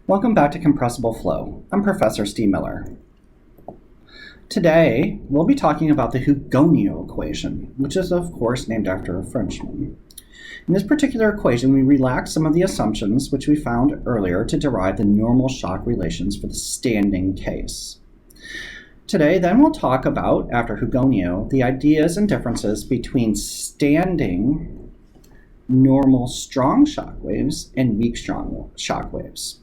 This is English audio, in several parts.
Welcome back to Compressible Flow. I'm Professor Steve Miller. Today, we'll be talking about the Hugoniot equation, which is of course named after a Frenchman. In this particular equation, we relax some of the assumptions which we found earlier to derive the normal shock relations for the standing case. Today, then, we'll talk about, after Hugoniot, the ideas and differences between standing normal strong shock waves and weak strong shock waves.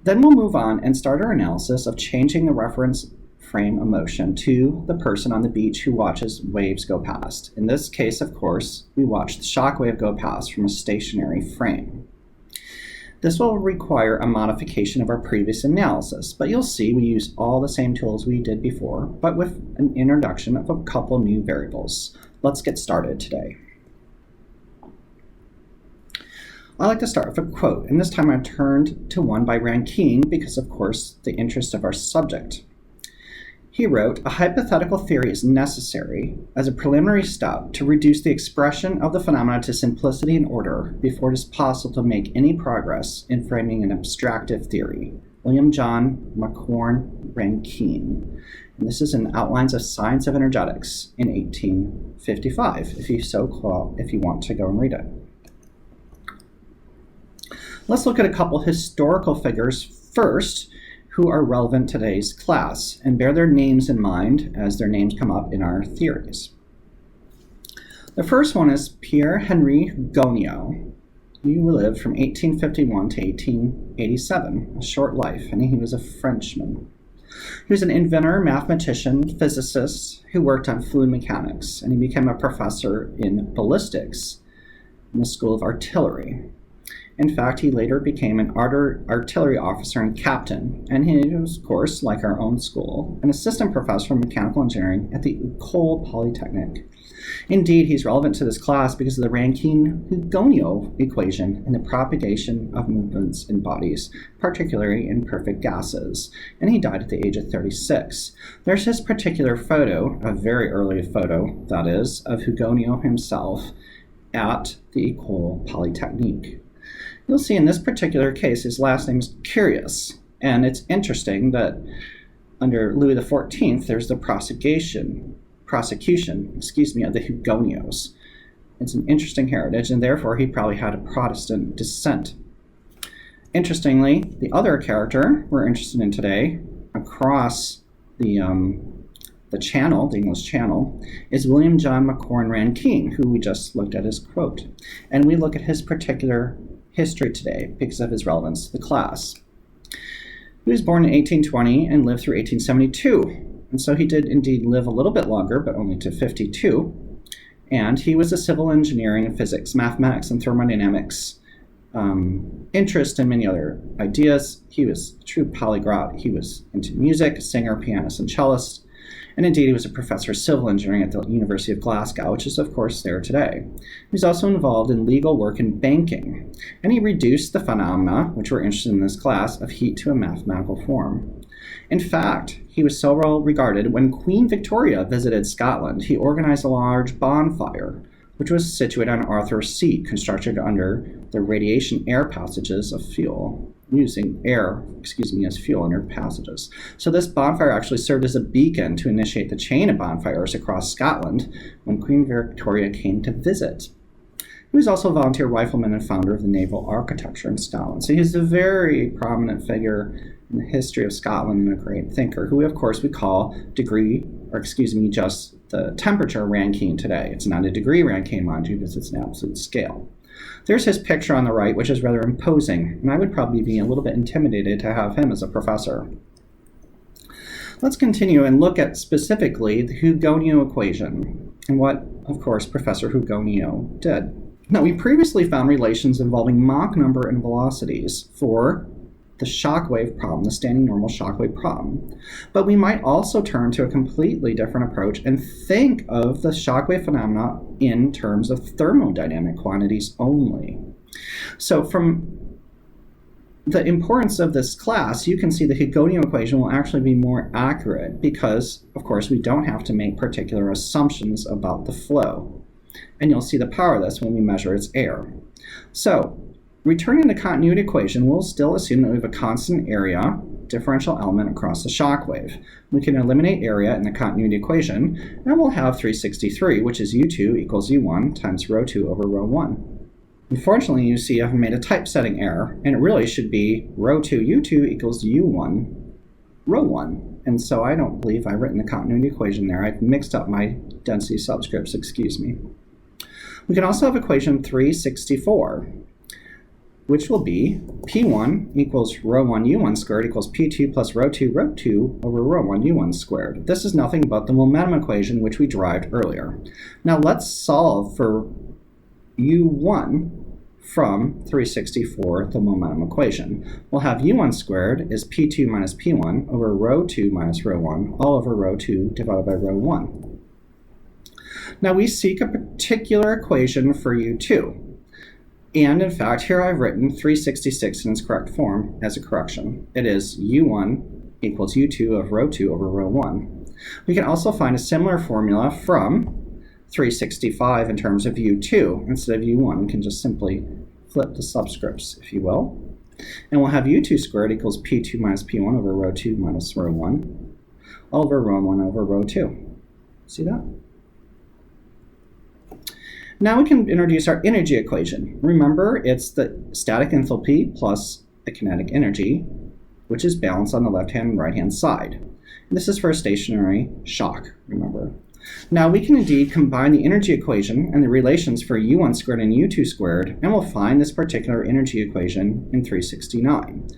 Then we'll move on and start our analysis of changing the reference frame of motion to the person on the beach who watches waves go past. In this case, of course, we watch the shock wave go past from a stationary frame. This will require a modification of our previous analysis, but you'll see we use all the same tools we did before, but with an introduction of a couple new variables. Let's get started today. I like to start with a quote, and this time I turned to one by Rankine because, of course, the interest of our subject. He wrote, "A hypothetical theory is necessary as a preliminary step to reduce the expression of the phenomena to simplicity and order before it is possible to make any progress in framing an abstractive theory." William John Macquorn Rankine. And this is in Outlines of Science of Energetics in 1855, if you want to go and read it. Let's look at a couple historical figures first who are relevant to today's class and bear their names in mind as their names come up in our theories. The first one is Pierre-Henri Hugoniot. He lived from 1851 to 1887, a short life, and he was a Frenchman. He was an inventor, mathematician, physicist who worked on fluid mechanics, and he became a professor in ballistics in the School of Artillery. In fact, he later became an artillery officer and captain, and he was, of course, like our own school, an assistant professor of mechanical engineering at the École Polytechnique. Indeed, he's relevant to this class because of the Rankine-Hugoniot equation and the propagation of movements in bodies, particularly in perfect gases, and he died at the age of 36. There's his particular photo, a very early photo, that is, of Hugoniot himself at the École Polytechnique. You'll see in this particular case, his last name is Curious, and it's interesting that under Louis XIV, there's the prosecution of the Hugoniots. It's an interesting heritage, and therefore he probably had a Protestant descent. Interestingly, the other character we're interested in today, across the channel, the English Channel, is William John Macquorn Rankine, who we just looked at his quote. And we look at his particular history today because of his relevance to the class. He was born in 1820 and lived through 1872. And so he did indeed live a little bit longer, but only to 52. And he was a civil engineering and physics, mathematics, and thermodynamics interest in many other ideas. He was a true polyglot. He was into music, singer, pianist, and cellist. And indeed, he was a professor of civil engineering at the University of Glasgow, which is, of course, there today. He was also involved in legal work and banking, and he reduced the phenomena, which we're interested in this class, of heat to a mathematical form. In fact, he was so well regarded, when Queen Victoria visited Scotland, he organized a large bonfire, which was situated on Arthur's Seat, constructed under the radiation air passages of fuel, using air, as fuel under passages. So this bonfire actually served as a beacon to initiate the chain of bonfires across Scotland when Queen Victoria came to visit. He was also a volunteer rifleman and founder of the naval architecture in Scotland. So he's a very prominent figure in the history of Scotland and a great thinker, who of course we call just the temperature Rankine today. It's not a degree Rankine, mind you, because it's an absolute scale. There's his picture on the right, which is rather imposing, and I would probably be a little bit intimidated to have him as a professor. Let's continue and look at specifically the Hugoniot equation and what, of course, Professor Hugoniot did. Now, we previously found relations involving Mach number and velocities for the shock wave problem, the standing normal shock wave problem. But we might also turn to a completely different approach and think of the shock wave phenomena in terms of thermodynamic quantities only. So from the importance of this class, you can see the Hugoniot equation will actually be more accurate because, of course, we don't have to make particular assumptions about the flow. And you'll see the power of this when we measure its error. So Returning the continuity equation, we'll still assume that we have a constant area differential element across the shock wave. We can eliminate area in the continuity equation, and we'll have 363, which is U2 equals U1 times rho 2 over rho 1. Unfortunately, you see I've made a typesetting error, and it really should be rho 2 U2 equals U1 rho 1. And so I don't believe I've written the continuity equation there. I've mixed up my density subscripts, excuse me. We can also have equation 364, which will be P1 equals rho 1 U1 squared equals P2 plus rho 2 over rho 1 U1 squared. This is nothing but the momentum equation which we derived earlier. Now let's solve for U1 from 364, the momentum equation. We'll have U1 squared is P2 minus P1 over rho 2 minus rho 1 all over rho 2 divided by rho 1. Now we seek a particular equation for U2. And in fact, here I've written 366 in its correct form as a correction. It is U1 equals U2 of rho 2 over rho 1. We can also find a similar formula from 365 in terms of U2. Instead of U1, we can just simply flip the subscripts, if you will. And we'll have U2 squared equals P2 minus P1 over rho 2 minus rho 1 all over rho 1 over rho 2. See that? Now we can introduce our energy equation. Remember, it's the static enthalpy plus the kinetic energy, which is balanced on the left-hand and right-hand side. And this is for a stationary shock, remember. Now we can indeed combine the energy equation and the relations for U1 squared and U2 squared, and we'll find this particular energy equation in 369.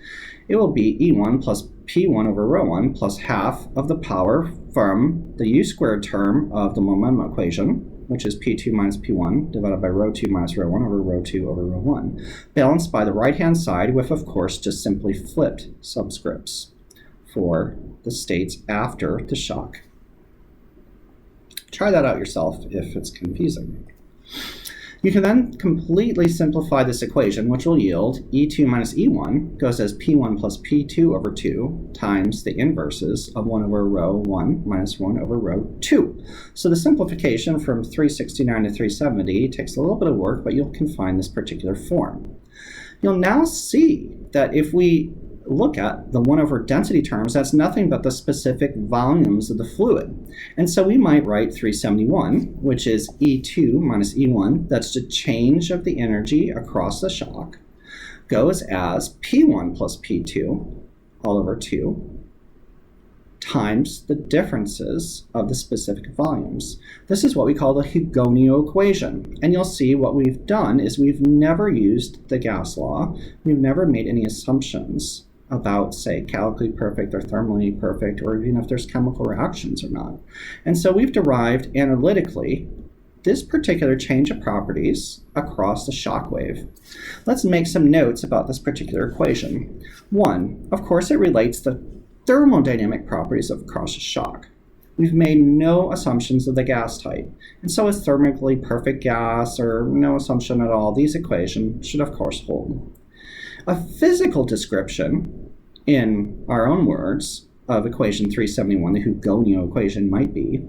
It will be E1 plus P1 over rho 1 plus half of the power from the U squared term of the momentum equation, which is P2 minus P1 divided by rho 2 minus rho 1 over rho 2 over rho 1, balanced by the right-hand side with, of course, just simply flipped subscripts for the states after the shock. Try that out yourself if it's confusing. You can then completely simplify this equation, which will yield E2 minus E1 goes as P1 plus P2 over 2 times the inverses of 1 over rho 1 minus 1 over rho 2. So the simplification from 369 to 370 takes a little bit of work, but you can find this particular form. You'll now see that if we look at the 1 over density terms, that's nothing but the specific volumes of the fluid. And so we might write 371, which is E2 minus E1, that's the change of the energy across the shock, goes as P1 plus P2 all over 2 times the differences of the specific volumes. This is what we call the Hugoniot equation. And you'll see what we've done is we've never used the gas law. We've never made any assumptions about, say, calcally perfect or thermally perfect, or even if there's chemical reactions or not. And so we've derived analytically this particular change of properties across the shock wave. Let's make some notes about this particular equation. One, of course, it relates the thermodynamic properties of across a shock. We've made no assumptions of the gas type, and so is thermically perfect gas, or no assumption at all. These equations should, of course, hold. A physical description, in our own words, of equation 371, the Hugoniot equation, might be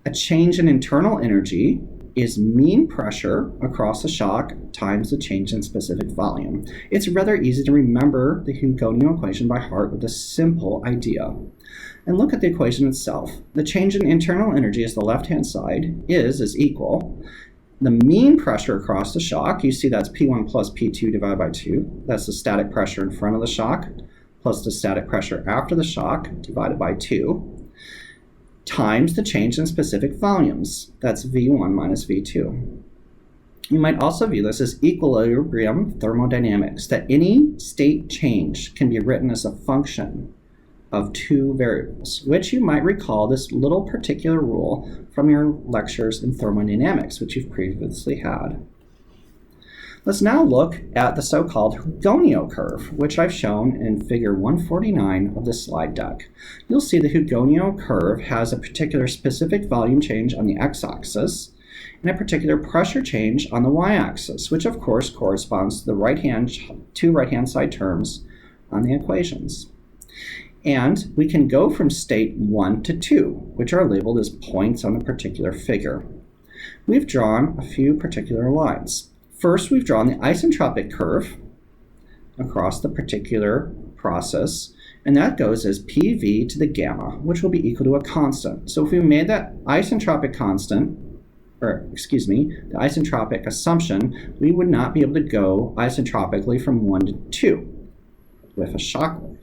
a change in internal energy is mean pressure across the shock times the change in specific volume. It's rather easy to remember the Hugoniot equation by heart with a simple idea. And look at the equation itself. The change in internal energy, as the left-hand side is equal. The mean pressure across the shock, you see that's P1 plus P2 divided by 2. That's the static pressure in front of the shock, plus the static pressure after the shock, divided by 2, times the change in specific volumes. That's V1 minus V2. You might also view this as equilibrium thermodynamics, that any state change can be written as a function of two variables, which you might recall this little particular rule from your lectures in thermodynamics, which you've previously had. Let's now look at the so-called Hugoniot curve, which I've shown in figure 149 of the slide deck. You'll see the Hugoniot curve has a particular specific volume change on the x-axis and a particular pressure change on the y-axis, which of course corresponds to the two right-hand side terms on the equations. And we can go from state 1 to 2, which are labeled as points on a particular figure. We've drawn a few particular lines. First, we've drawn the isentropic curve across the particular process, and that goes as PV to the gamma, which will be equal to a constant. So if we made that isentropic constant, the isentropic assumption, we would not be able to go isentropically from 1 to 2 with a shock wave.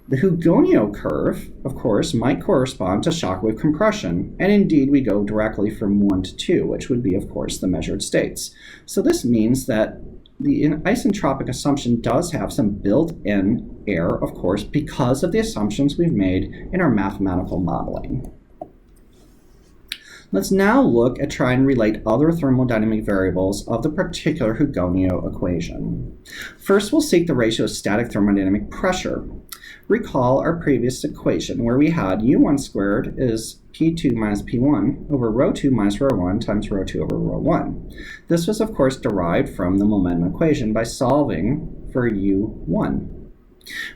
The Hugoniot curve, of course, might correspond to shock wave compression, and indeed we go directly from 1 to 2, which would be, of course, the measured states. So this means that the isentropic assumption does have some built-in error, of course, because of the assumptions we've made in our mathematical modeling. Let's now look at trying to relate other thermodynamic variables of the particular Hugoniot equation. First, we'll seek the ratio of static thermodynamic pressure. Recall our previous equation where we had U1 squared is P2 minus P1 over rho 2 minus rho 1 times rho 2 over rho 1. This was, of course, derived from the momentum equation by solving for U1.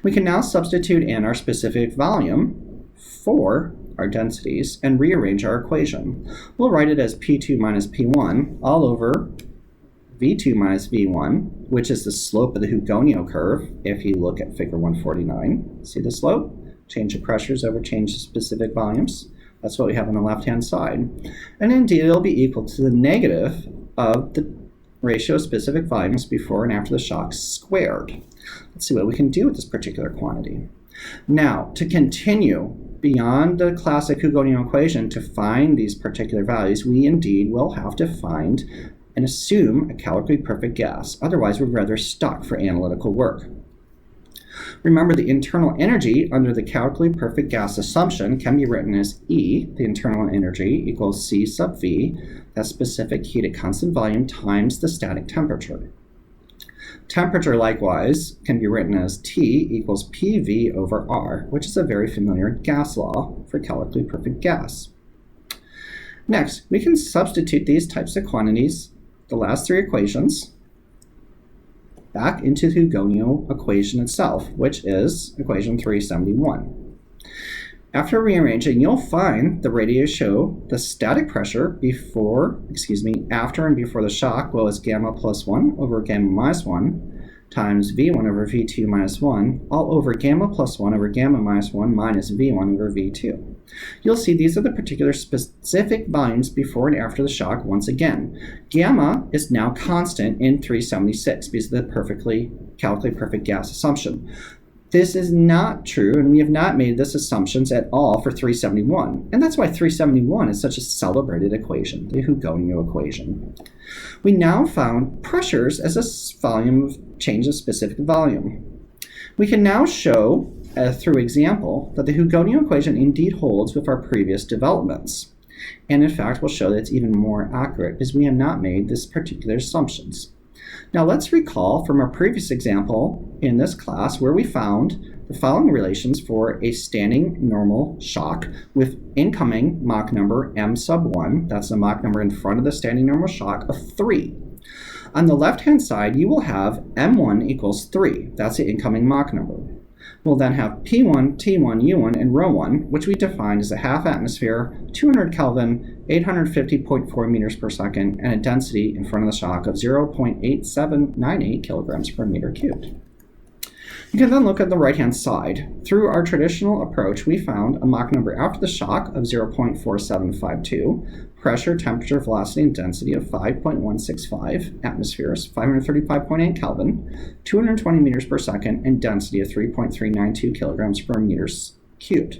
We can now substitute in our specific volume for our densities and rearrange our equation. We'll write it as P2 minus P1 all over V2 minus V1, which is the slope of the Hugoniot curve. If you look at figure 149, see the slope? Change of pressures over change of specific volumes. That's what we have on the left-hand side. And indeed, it'll be equal to the negative of the ratio of specific volumes before and after the shock squared. Let's see what we can do with this particular quantity. Now, to continue beyond the classic Hugoniot equation to find these particular values, we indeed will have to find and assume a calculically perfect gas. Otherwise, we're rather stuck for analytical work. Remember, the internal energy under the calculically perfect gas assumption can be written as E, the internal energy, equals C sub V, that's specific heat at constant volume, times the static temperature. Temperature, likewise, can be written as T equals PV over R, which is a very familiar gas law for calculically perfect gas. Next, we can substitute these types of quantities, the last three equations, back into the Hugoniot equation itself, which is equation 371. After rearranging, you'll find the ratio, the static pressure after and before the shock, well, is gamma plus 1 over gamma minus 1 times V1 over V2 minus 1, all over gamma plus 1 over gamma minus 1 minus V1 over V2. You'll see these are the particular specific volumes before and after the shock once again. Gamma is now constant in 376 because of the calculically perfect gas assumption. This is not true, and we have not made this assumptions at all for 371. And that's why 371 is such a celebrated equation, the Hugoniot equation. We now found pressures as a change of specific volume. We can now show, through example, that the Hugoniot equation indeed holds with our previous developments. And in fact, we'll show that it's even more accurate because we have not made this particular assumptions. Now let's recall from our previous example in this class where we found the following relations for a standing normal shock with incoming Mach number m sub 1, that's the Mach number in front of the standing normal shock, of 3. On the left-hand side, you will have m1 equals 3, that's the incoming Mach number. We'll then have P1, T1, U1, and rho 1, which we defined as a half atmosphere, 200 Kelvin, 850.4 meters per second, and a density in front of the shock of 0.8798 kilograms per meter cubed. You can then look at the right-hand side. Through our traditional approach, we found a Mach number after the shock of 0.4752, pressure, temperature, velocity, and density of 5.165 atmospheres, 535.8 Kelvin, 220 meters per second, and density of 3.392 kilograms per meters cubed.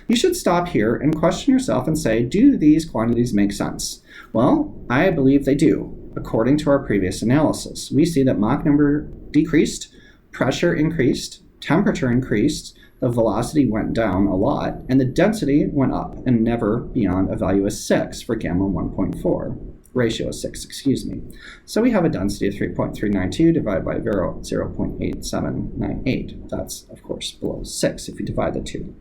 You should stop here and question yourself and say, do these quantities make sense? Well, I believe they do. According to our previous analysis, we see that Mach number decreased, pressure increased, temperature increased, the velocity went down a lot, and the density went up, and never beyond a value of 6 for gamma 1.4. Ratio of 6, excuse me. So we have a density of 3.392 divided by 0.8798. That's, of course, below 6 if you divide the two.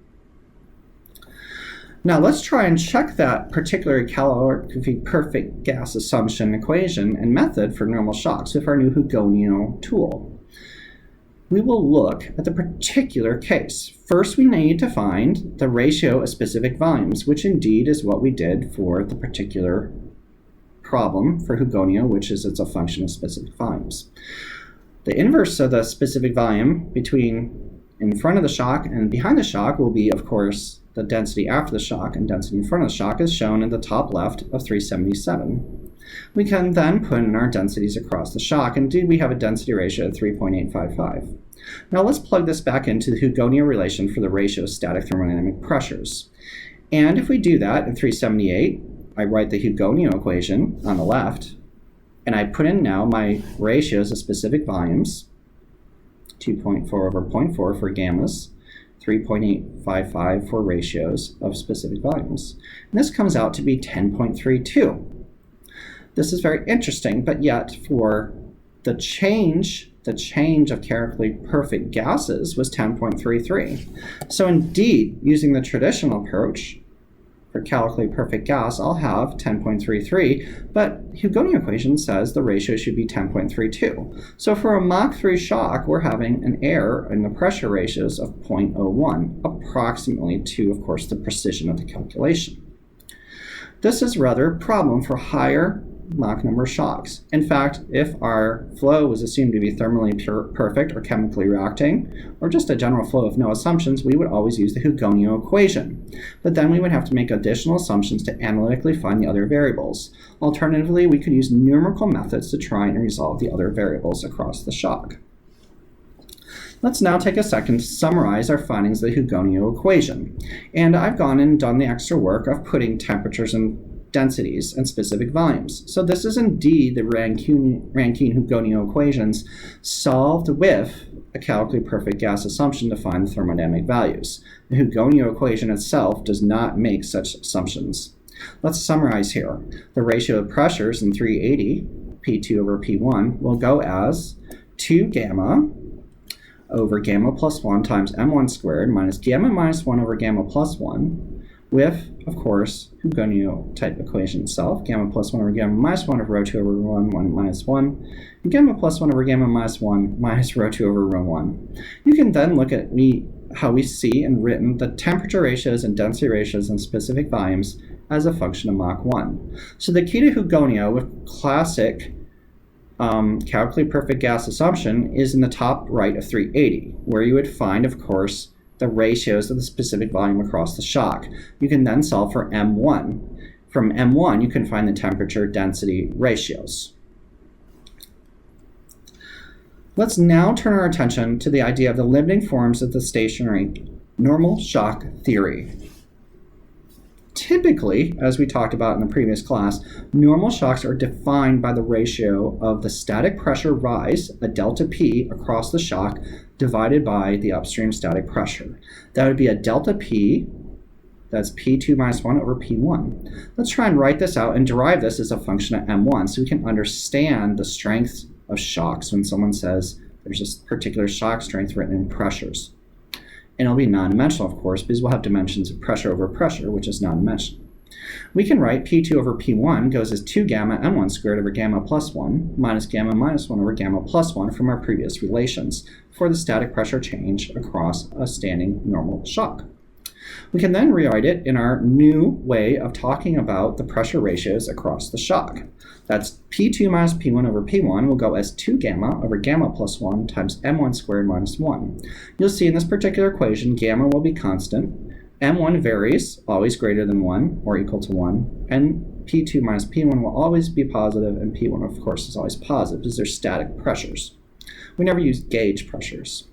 Now let's try and check that particular calorific perfect gas assumption equation and method for normal shocks with our new Hugoniot tool. We will look at the particular case. First, we need to find the ratio of specific volumes, which indeed is what we did for the particular problem for Hugoniot, which is it's a function of specific volumes. The inverse of the specific volume between in front of the shock and behind the shock will be, of course, the density after the shock, and density in front of the shock is shown in the top left of 377. We can then put in our densities across the shock, and indeed we have a density ratio of 3.855. Now let's plug this back into the Hugoniot relation for the ratio of static thermodynamic pressures. And if we do that in 378, I write the Hugoniot equation on the left, and I put in now my ratios of specific volumes, 2.4 over 0.4 for gammas, 3.855 for ratios of specific volumes. And this comes out to be 10.32. This is very interesting, but yet for the change of chemically perfect gases was 10.33. So indeed, using the traditional approach for chemically perfect gas, I'll have 10.33, but Hugoniot equation says the ratio should be 10.32. So for a Mach 3 shock, we're having an error in the pressure ratios of 0.01, approximately to, of course, the precision of the calculation. This is rather a problem for higher Mach number shocks. In fact, if our flow was assumed to be thermally perfect or chemically reacting, or just a general flow of no assumptions, we would always use the Hugoniot equation. But then we would have to make additional assumptions to analytically find the other variables. Alternatively, we could use numerical methods to try and resolve the other variables across the shock. Let's now take a second to summarize our findings of the Hugoniot equation. And I've gone and done the extra work of putting temperatures and densities and specific volumes. So this is indeed the Rankine-Hugoniot equations solved with a chemically perfect gas assumption to find the thermodynamic values. The Hugoniot equation itself does not make such assumptions. Let's summarize here. The ratio of pressures in 380, P2 over P1, will go as 2 gamma over gamma plus 1 times m1 squared minus gamma minus 1 over gamma plus 1 with, of course, Hugoniot type equation itself, gamma plus 1 over gamma minus 1 over rho 2 over rho 1, 1 minus 1, and gamma plus 1 over gamma minus 1 minus rho 2 over rho 1. You can then look at how we see and written the temperature ratios and density ratios and specific volumes as a function of Mach 1. So the key to Hugoniot with classic chemically perfect gas assumption is in the top right of 380, where you would find, of course, the ratios of the specific volume across the shock. You can then solve for M1. From M1, you can find the temperature density ratios. Let's now turn our attention to the idea of the limiting forms of the stationary normal shock theory. Typically, as we talked about in the previous class, normal shocks are defined by the ratio of the static pressure rise, a delta P, across the shock divided by the upstream static pressure. That would be a delta P, that's P2 minus 1 over P1. Let's try and write this out and derive this as a function of M1 so we can understand the strength of shocks when someone says there's a particular shock strength written in pressures. And it'll be non-dimensional, of course, because we'll have dimensions of pressure over pressure, which is non-dimensional. We can write P2 over P1 goes as 2 gamma m1 squared over gamma plus 1 minus gamma minus 1 over gamma plus 1 from our previous relations for the static pressure change across a standing normal shock. We can then rewrite it in our new way of talking about the pressure ratios across the shock. That's P2 minus P1 over P1 will go as 2 gamma over gamma plus 1 times m1 squared minus 1. You'll see in this particular equation, gamma will be constant, m1 varies, always greater than 1 or equal to 1, and P2 minus P1 will always be positive, and P1, of course, is always positive because they're static pressures. We never use gauge pressures.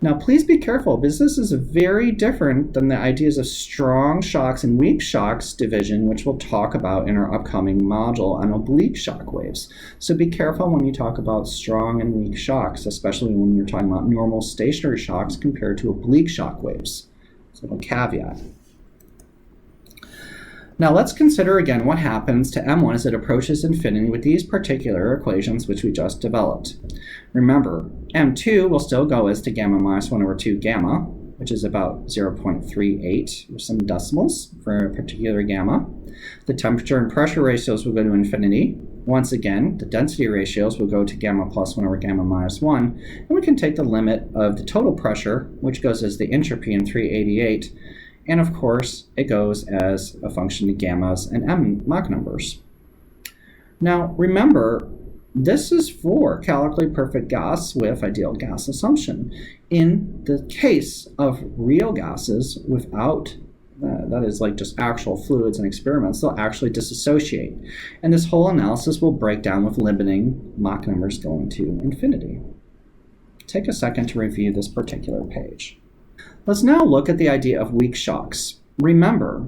Now, please be careful, because this is very different than the ideas of strong shocks and weak shocks division, which we'll talk about in our upcoming module on oblique shock waves. So be careful when you talk about strong and weak shocks, especially when you're talking about normal stationary shocks compared to oblique shock waves. So a caveat. Now let's consider again what happens to M1 as it approaches infinity with these particular equations which we just developed. Remember, M2 will still go as to gamma minus 1 over 2 gamma, which is about 0.38 with some decimals for a particular gamma. The temperature and pressure ratios will go to infinity. Once again, the density ratios will go to gamma plus 1 over gamma minus 1, and we can take the limit of the total pressure, which goes as the entropy in 388, and of course, it goes as a function of gammas and m Mach numbers. Now, remember, This is for calorie perfect gas with ideal gas assumption. In the case of real gases without, that is like just actual fluids and experiments, they'll actually disassociate. And this whole analysis will break down with limiting Mach numbers going to infinity. Take a second to review this particular page. Let's now look at the idea of weak shocks. Remember,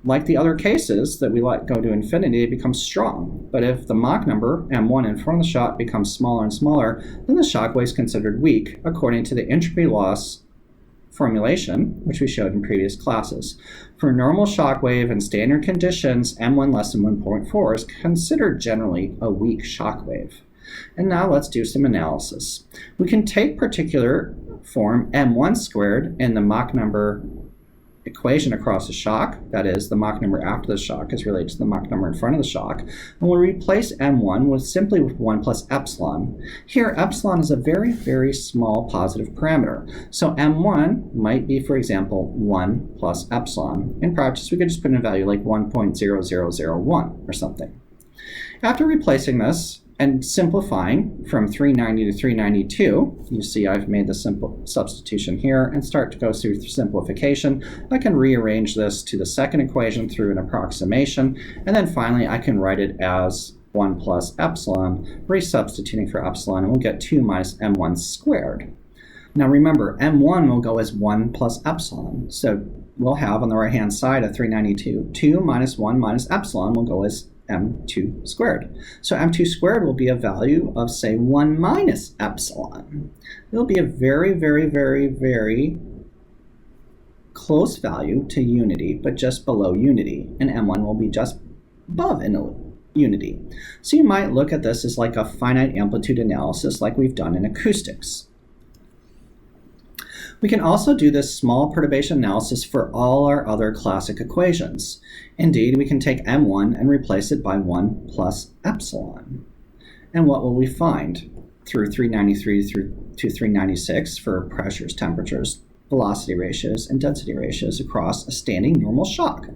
like the other cases that we let go to infinity, it becomes strong. But if the Mach number, m1, in front of the shock becomes smaller and smaller, then the shock wave is considered weak, according to the entropy loss formulation, which we showed in previous classes. For normal shock wave and standard conditions, m1 less than 1.4 is considered generally a weak shock wave. And now let's do some analysis. We can take particular form m1 squared and the Mach number equation across the shock, that is, the Mach number after the shock is related to the Mach number in front of the shock, and we'll replace m1 with 1 plus epsilon. Here, epsilon is a very, very small positive parameter. So m1 might be, for example, 1 plus epsilon. In practice, we could just put in a value like 1.0001 or something. After replacing this, and simplifying from 390 to 392, you see I've made the simple substitution here and start to go through simplification. I can rearrange this to the second equation through an approximation, and then finally I can write it as 1 plus epsilon, resubstituting for epsilon, and we'll get 2 minus m1 squared. Now remember, m1 will go as 1 plus epsilon, so we'll have on the right-hand side of 392, 2 minus 1 minus epsilon will go as m2 squared. So m2 squared will be a value of, say, 1 minus epsilon. It'll be a very, very, very, very close value to unity, but just below unity, and m1 will be just above unity. So you might look at this as like a finite amplitude analysis like we've done in acoustics. We can also do this small perturbation analysis for all our other classic equations. Indeed, we can take m1 and replace it by 1 plus epsilon. And what will we find through 393 through to 396 for pressures, temperatures, velocity ratios, and density ratios across a standing normal shock?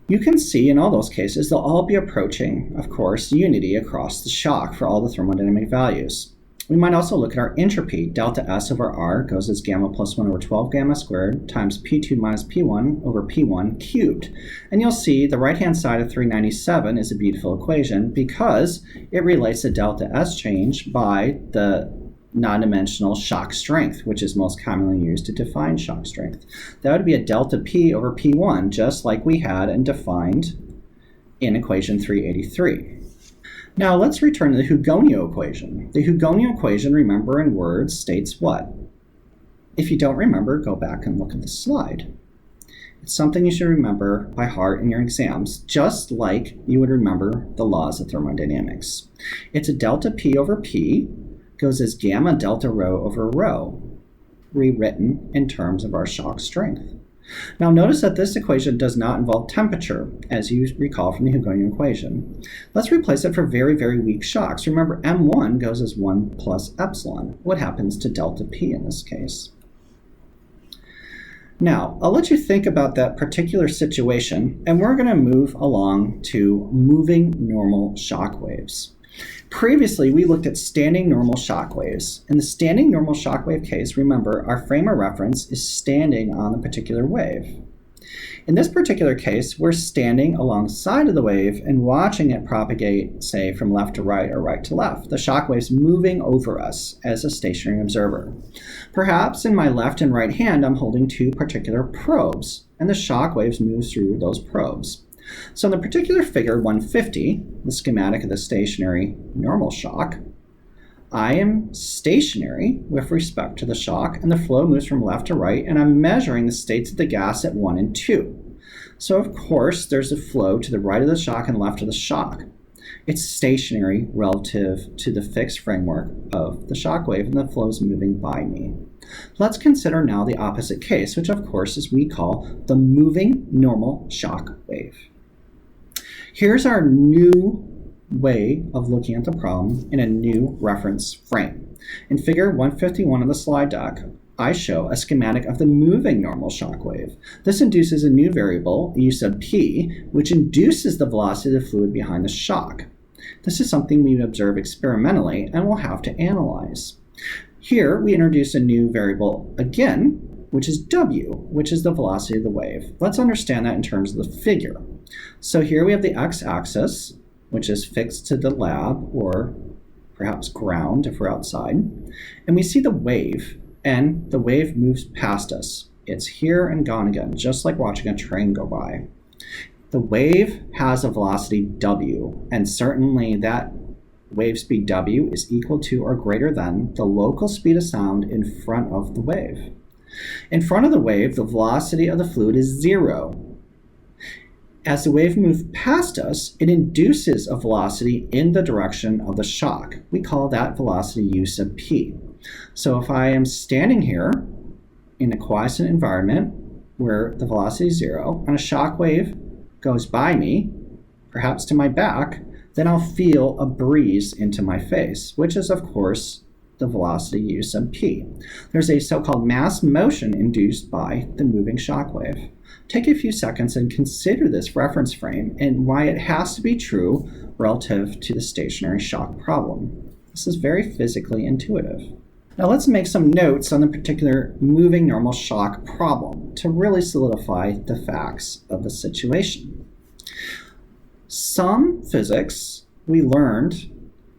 You can see in all those cases, they'll all be approaching, of course, unity across the shock for all the thermodynamic values. We might also look at our entropy. Delta S over R goes as gamma plus 1 over 12 gamma squared times P2 minus P1 over P1 cubed. And you'll see the right-hand side of 397 is a beautiful equation because it relates the delta S change by the non-dimensional shock strength, which is most commonly used to define shock strength. That would be a delta P over P1, just like we had and defined in equation 383. Now let's return to the Hugoniot equation. The Hugoniot equation, remember in words, states what? If you don't remember, go back and look at the slide. It's something you should remember by heart in your exams, just like you would remember the laws of thermodynamics. It's a delta P over P, goes as gamma delta rho over rho, rewritten in terms of our shock strength. Now notice that this equation does not involve temperature, as you recall from the Hugoniot equation. Let's replace it for very, very weak shocks. Remember, m1 goes as 1 plus epsilon. What happens to delta P in this case? Now, I'll let you think about that particular situation, and we're going to move along to moving normal shock waves. Previously, we looked at standing normal shock waves. In the standing normal shock wave case, remember, our frame of reference is standing on the particular wave. In this particular case, we're standing alongside of the wave and watching it propagate, say, from left to right or right to left. The shock wave's moving over us as a stationary observer. Perhaps in my left and right hand, I'm holding two particular probes, and the shock waves move through those probes. So in the particular figure 150, the schematic of the stationary normal shock, I am stationary with respect to the shock, and the flow moves from left to right, and I'm measuring the states of the gas at 1 and 2. So of course, there's a flow to the right of the shock and left of the shock. It's stationary relative to the fixed framework of the shock wave, and the flow is moving by me. Let's consider now the opposite case, which of course is we call the moving normal shock wave. Here's our new way of looking at the problem in a new reference frame. In figure 151 of the slide deck, I show a schematic of the moving normal shock wave. This induces a new variable, U sub p, which induces the velocity of the fluid behind the shock. This is something we would observe experimentally and we'll have to analyze. Here we introduce a new variable again, which is w, which is the velocity of the wave. Let's understand that in terms of the figure. So here we have the x-axis, which is fixed to the lab or perhaps ground if we're outside. And we see the wave, and the wave moves past us. It's here and gone again, just like watching a train go by. The wave has a velocity w, and certainly that wave speed w is equal to or greater than the local speed of sound in front of the wave. In front of the wave, the velocity of the fluid is 0. As the wave moves past us, it induces a velocity in the direction of the shock. We call that velocity u sub p. So if I am standing here in a quiescent environment where the velocity is 0 and a shock wave goes by me, perhaps to my back, then I'll feel a breeze into my face, which is of course the velocity u sub p. There's a so-called mass motion induced by the moving shock wave. Take a few seconds and consider this reference frame and why it has to be true relative to the stationary shock problem. This is very physically intuitive. Now let's make some notes on the particular moving normal shock problem to really solidify the facts of the situation. Some physics we learned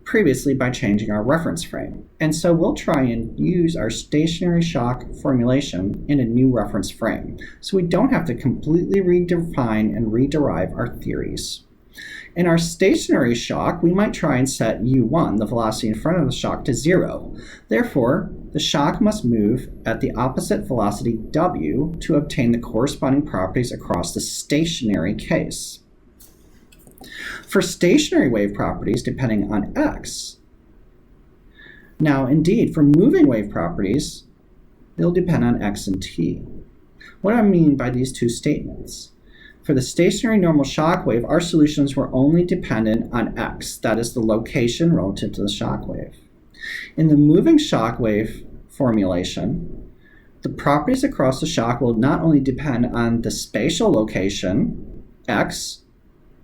previously by changing our reference frame, and so we'll try and use our stationary shock formulation in a new reference frame, so we don't have to completely redefine and rederive our theories. In our stationary shock, we might try and set u1, the velocity in front of the shock, to 0. Therefore, the shock must move at the opposite velocity w to obtain the corresponding properties across the stationary case. For stationary wave properties depending on x, now indeed for moving wave properties, they'll depend on x and t. What do I mean by these two statements? For the stationary normal shock wave, our solutions were only dependent on x, that is the location relative to the shock wave. In the moving shock wave formulation, the properties across the shock will not only depend on the spatial location, x,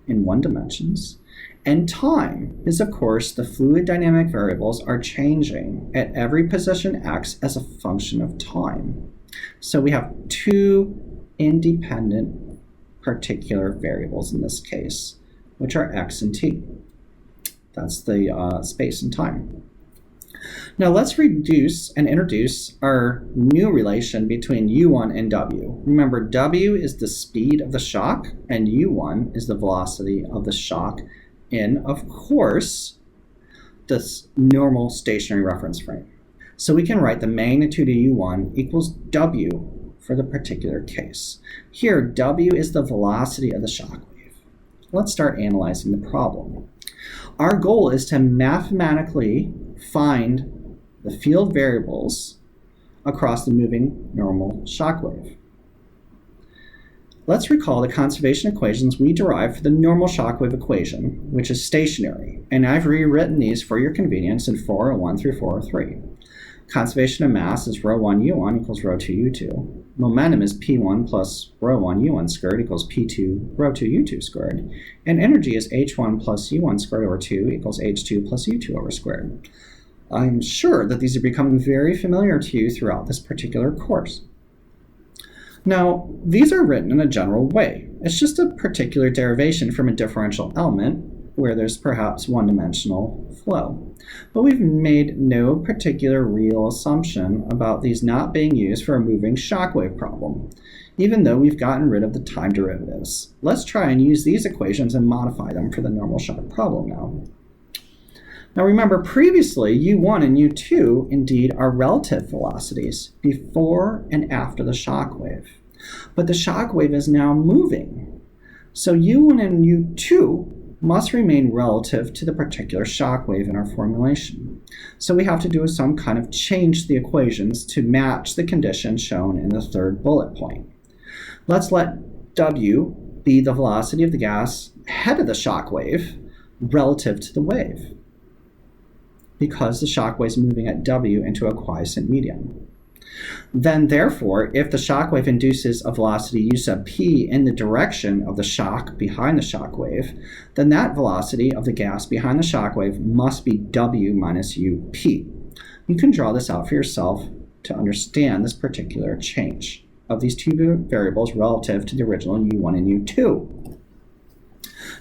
in one dimensions, and time is of course the fluid dynamic variables are changing at every position x as a function of time. So we have two independent particular variables in this case, which are x and t. That's the space and time. Now let's reduce and introduce our new relation between u1 and w. Remember, w is the speed of the shock and u1 is the velocity of the shock in, of course, this normal stationary reference frame. So we can write the magnitude of u1 equals w for the particular case. Here, w is the velocity of the shock wave. Let's start analyzing the problem. Our goal is to mathematically find the field variables across the moving normal shock wave. Let's recall the conservation equations we derived for the normal shock wave equation, which is stationary, and I've rewritten these for your convenience in 401 through 403. Conservation of mass is ρ1 u1 equals ρ2 u2. Momentum is p1 plus ρ1 u1 squared equals p2 ρ2 u2 squared. And energy is h1 plus u1 squared over 2 equals h2 plus u2 over squared. I'm sure that these are becoming very familiar to you throughout this particular course. Now, these are written in a general way. It's just a particular derivation from a differential element where there's perhaps one-dimensional flow. But we've made no particular real assumption about these not being used for a moving shock wave problem, even though we've gotten rid of the time derivatives. Let's try and use these equations and modify them for the normal shock problem now. Now remember, previously u1 and u2 indeed are relative velocities before and after the shock wave. But the shock wave is now moving. So u1 and u2 must remain relative to the particular shock wave in our formulation. So we have to do some kind of change to the equations to match the condition shown in the third bullet point. Let's let w be the velocity of the gas ahead of the shock wave relative to the wave, because the shock wave is moving at w into a quiescent medium. Then therefore, if the shock wave induces a velocity u sub p in the direction of the shock behind the shock wave, then that velocity of the gas behind the shock wave must be w minus up. You can draw this out for yourself to understand this particular change of these two variables relative to the original u1 and u2.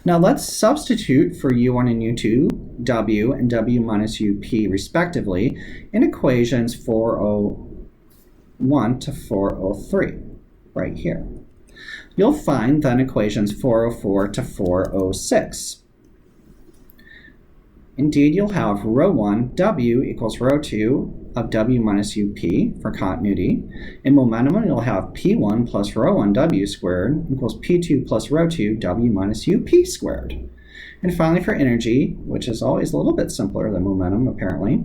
Now let's substitute for u1 and u2, w and w minus up respectively in equations 401 to 403 right here. You'll find then equations 404 to 406. Indeed, you'll have rho 1 w equals rho 2 of w minus up for continuity. In momentum, you'll have p1 plus rho 1 w squared equals p2 plus rho 2 w minus up squared. And finally, for energy, which is always a little bit simpler than momentum apparently,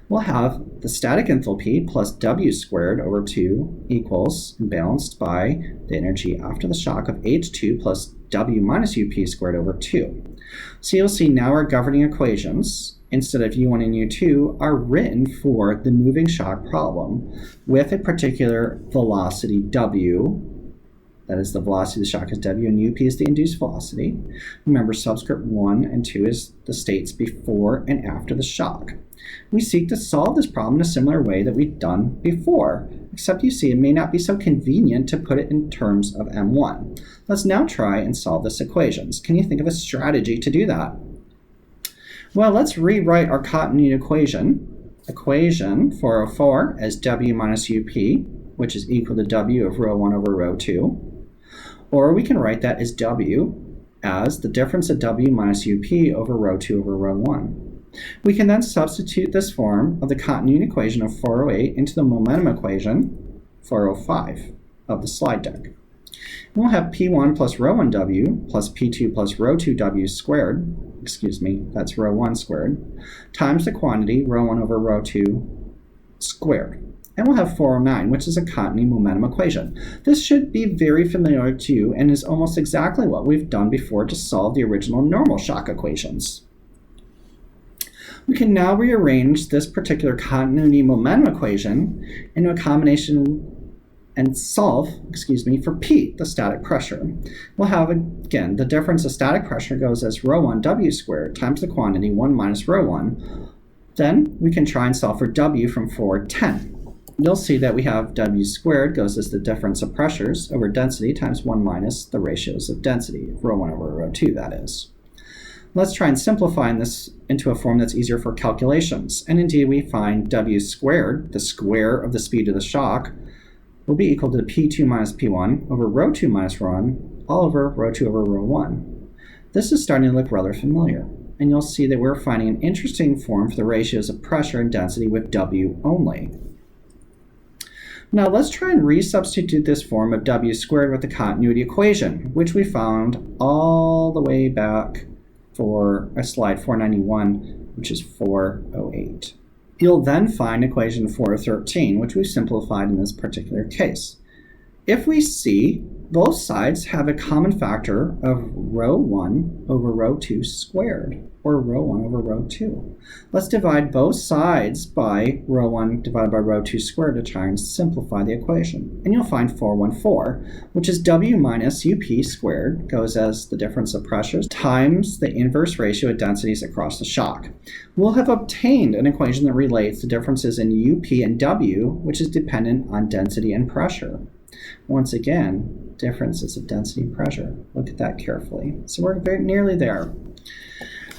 we'll have the static enthalpy plus w squared over 2 equals, balanced by the energy after the shock of h2 plus w minus up squared over 2. So you'll see now our governing equations, instead of u1 and u2, are written for the moving shock problem with a particular velocity w. That is, the velocity of the shock is w, and up is the induced velocity. Remember, subscript 1 and 2 is the states before and after the shock. We seek to solve this problem in a similar way that we've done before, except you see it may not be so convenient to put it in terms of m1. Let's now try and solve this equations. Can you think of a strategy to do that? Well, let's rewrite our continuity equation. Equation 404 as w minus up, which is equal to w of rho 1 over rho 2. Or we can write that as w as the difference of w minus up over rho 2 over rho 1. We can then substitute this form of the continuity equation of 408 into the momentum equation 405 of the slide deck. And we'll have p1 plus rho 1 w plus p2 plus rho 2 w squared, that's rho 1 squared, times the quantity rho 1 over rho 2 squared. And we'll have 409, which is a continuity momentum equation. This should be very familiar to you and is almost exactly what we've done before to solve the original normal shock equations. We can now rearrange this particular continuity momentum equation into a combination and solve, for P, the static pressure. We'll have, again, the difference of static pressure goes as rho 1 w squared times the quantity 1 minus rho 1. Then we can try and solve for w from 410. You'll see that we have w squared goes as the difference of pressures over density times 1 minus the ratios of density, rho 1 over rho 2, that is. Let's try and simplify this into a form that's easier for calculations. And indeed, we find w squared, the square of the speed of the shock, will be equal to p2 minus p1 over rho 2 minus rho 1 all over rho 2 over rho 1. This is starting to look rather familiar, and you'll see that we're finding an interesting form for the ratios of pressure and density with w only. Now let's try and resubstitute this form of w squared with the continuity equation, which we found all the way back for slide 491, which is 408. You'll then find equation 413, which we've simplified in this particular case. If we see both sides have a common factor of rho 1 over rho 2 squared, or rho 1 over rho 2. Let's divide both sides by rho 1 divided by rho 2 squared to try and simplify the equation. And you'll find 414, which is w minus up squared, goes as the difference of pressures, times the inverse ratio of densities across the shock. We'll have obtained an equation that relates the differences in up and w, which is dependent on density and pressure. Once again, differences of density and pressure. Look at that carefully. So we're very nearly there.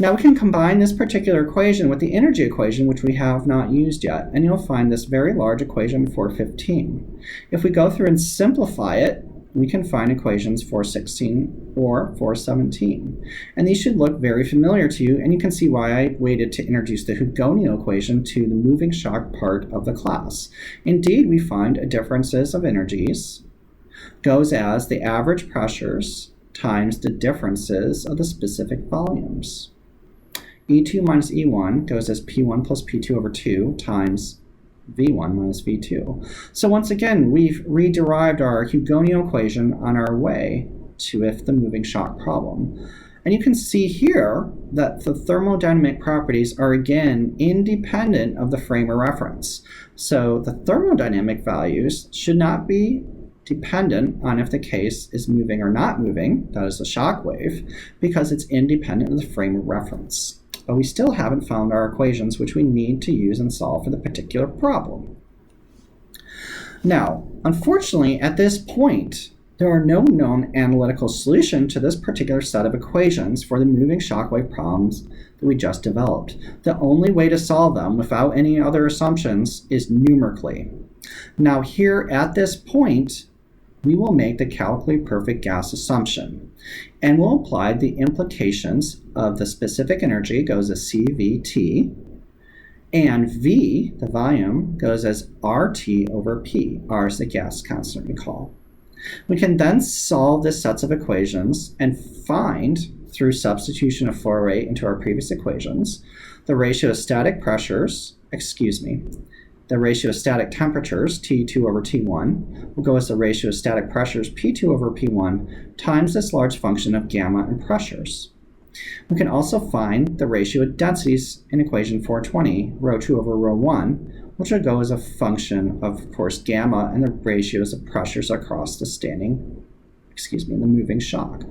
Now we can combine this particular equation with the energy equation, which we have not used yet, and you'll find this very large equation 415. If we go through and simplify it, we can find equations 416 or 417. And these should look very familiar to you, and you can see why I waited to introduce the Hugoniot equation to the moving shock part of the class. Indeed, we find differences of energies goes as the average pressures times the differences of the specific volumes. E2 minus E1 goes as P1 plus P2 over 2 times V1 minus V2. So once again, we've rederived our Hugoniot equation on our way to if the moving shock problem. And you can see here that the thermodynamic properties are again independent of the frame of reference. So the thermodynamic values should not be dependent on if the case is moving or not moving, that is the shock wave, because it's independent of the frame of reference. But we still haven't found our equations which we need to use and solve for the particular problem. Now, unfortunately, at this point, there are no known analytical solution to this particular set of equations for the moving shockwave problems that we just developed. The only way to solve them without any other assumptions is numerically. Now here at this point, we will make the calculi perfect gas assumption, and we'll apply the implications of the specific energy goes as CVT, and V, the volume, goes as RT over P. R is the gas constant, recall. We can then solve this sets of equations and find, through substitution of flow rate into our previous equations, the ratio of static pressures, the ratio of static temperatures, T2 over T1, will go as the ratio of static pressures, P2 over P1, times this large function of gamma and pressures. We can also find the ratio of densities in equation 420, rho 2 over rho 1, which will go as a function of course, gamma and the ratios of pressures across the moving shock.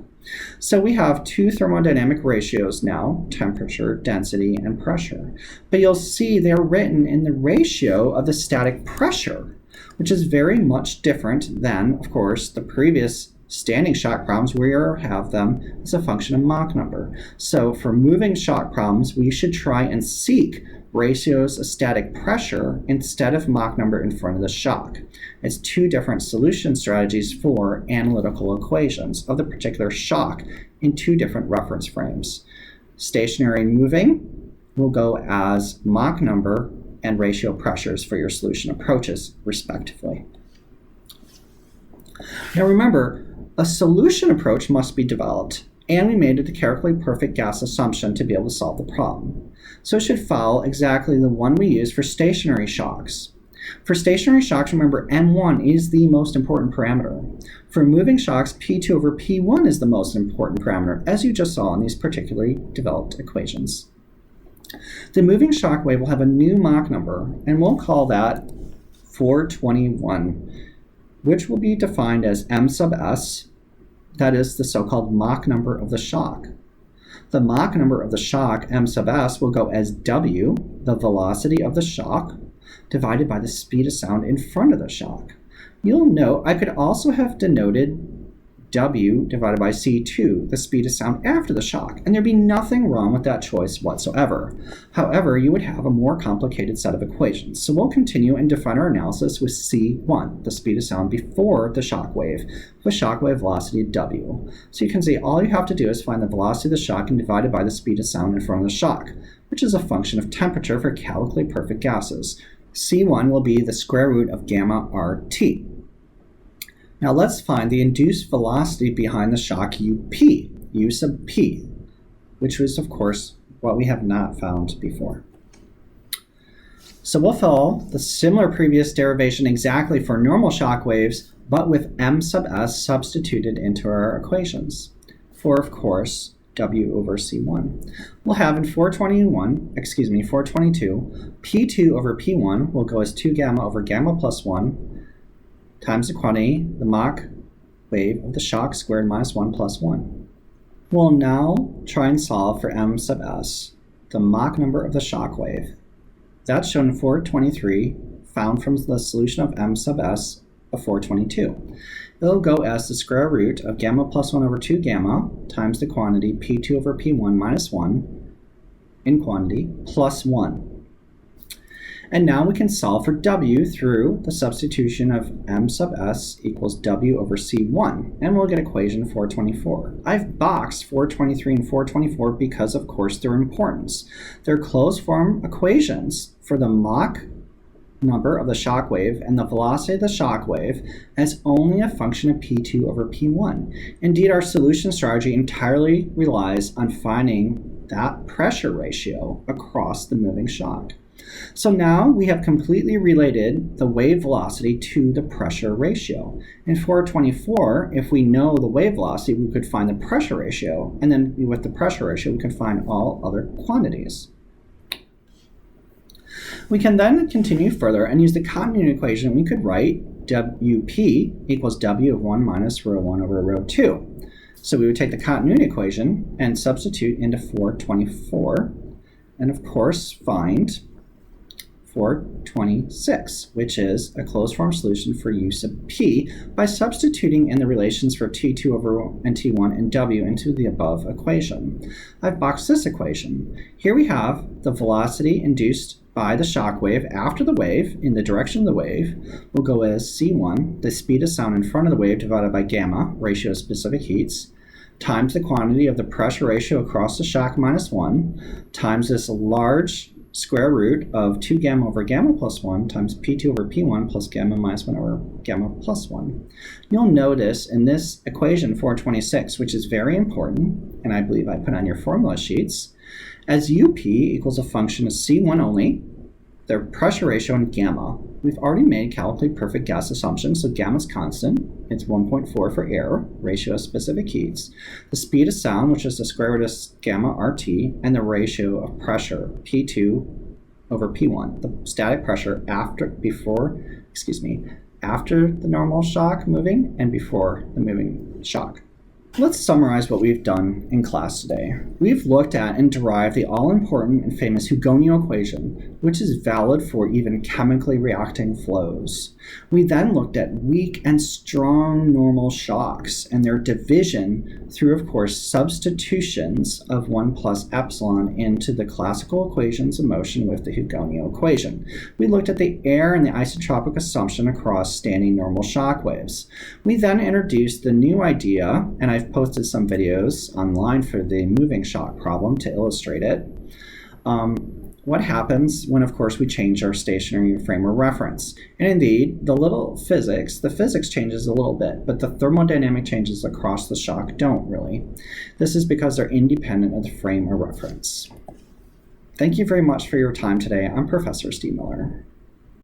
So we have two thermodynamic ratios now, temperature, density, and pressure. But you'll see they're written in the ratio of the static pressure, which is very much different than, of course, the previous standing shock problems where we have them as a function of Mach number. So for moving shock problems, we should try and seek ratios of static pressure instead of Mach number in front of the shock. It's two different solution strategies for analytical equations of the particular shock in two different reference frames. Stationary and moving will go as Mach number and ratio pressures for your solution approaches, respectively. Now remember, a solution approach must be developed, and we made it the calculi perfect gas assumption to be able to solve the problem. So it should follow exactly the one we use for stationary shocks. For stationary shocks, remember, M1 is the most important parameter. For moving shocks, P2 over P1 is the most important parameter, as you just saw in these particularly developed equations. The moving shock wave will have a new Mach number, and we'll call that 421, which will be defined as M sub S, that is the so-called Mach number of the shock. The Mach number of the shock, M sub S, will go as W, the velocity of the shock, divided by the speed of sound in front of the shock. You'll note I could also have denoted W divided by C2, the speed of sound after the shock, and there'd be nothing wrong with that choice whatsoever. However, you would have a more complicated set of equations. So we'll continue and define our analysis with C1, the speed of sound before the shock wave, with shock wave velocity W. So you can see all you have to do is find the velocity of the shock and divide it by the speed of sound in front of the shock, which is a function of temperature for calculi perfect gases. C1 will be the square root of gamma RT. Now let's find the induced velocity behind the shock UP, U sub P, which was of course what we have not found before. So we'll follow the similar previous derivation exactly for normal shock waves, but with M sub S substituted into our equations for, of course, W over C1. We'll have in 422, P2 over P1 will go as 2 gamma over gamma plus 1 times the quantity, the Mach wave of the shock squared minus 1 plus 1. We'll now try and solve for M sub S, the Mach number of the shock wave. That's shown in 423, found from the solution of M sub S of 422. It'll go as the square root of gamma plus 1 over 2 gamma times the quantity P2 over P1 minus 1 in quantity plus 1. And now we can solve for W through the substitution of M sub S equals W over C1, and we'll get equation 424. I've boxed 423 and 424 because, of course, their importance. They're closed form equations for the Mach number of the shock wave and the velocity of the shock wave as only a function of P2 over P1. Indeed, our solution strategy entirely relies on finding that pressure ratio across the moving shock. So now we have completely related the wave velocity to the pressure ratio. In 424, if we know the wave velocity, we could find the pressure ratio, and then with the pressure ratio, we can find all other quantities. We can then continue further and use the continuity equation. We could write WP equals W of 1 minus rho 1 over rho 2. So we would take the continuity equation and substitute into 424, and of course find 426, which is a closed form solution for u sub p by substituting in the relations for t2 over and t1 and w into the above equation. I've boxed this equation. Here we have the velocity induced by the shock wave after the wave in the direction of the wave will go as c1, the speed of sound in front of the wave divided by gamma, ratio of specific heats, times the quantity of the pressure ratio across the shock minus 1, times this large square root of 2 gamma over gamma plus 1 times P2 over P1 plus gamma minus 1 over gamma plus 1. You'll notice in this equation 426, which is very important, and I believe I put on your formula sheets, as UP equals a function of C1 only, their pressure ratio and gamma, we've already made calculate perfect gas assumptions, so gamma's constant, it's 1.4 for air, ratio of specific heats, the speed of sound, which is the square root of gamma RT, and the ratio of pressure, P2 over P1, the static pressure after the normal shock moving and before the moving shock. Let's summarize what we've done in class today. We've looked at and derived the all-important and famous Hugoniot equation, which is valid for even chemically reacting flows. We then looked at weak and strong normal shocks and their division through, of course, substitutions of 1 plus epsilon into the classical equations of motion with the Hugoniot equation. We looked at the air and the isotropic assumption across standing normal shock waves. We then introduced the new idea, and I've posted some videos online for the moving shock problem to illustrate it. What happens when, of course, we change our stationary frame of reference? And indeed, the physics changes a little bit, but the thermodynamic changes across the shock don't really. This is because they're independent of the frame of reference. Thank you very much for your time today. I'm Professor Steve Miller.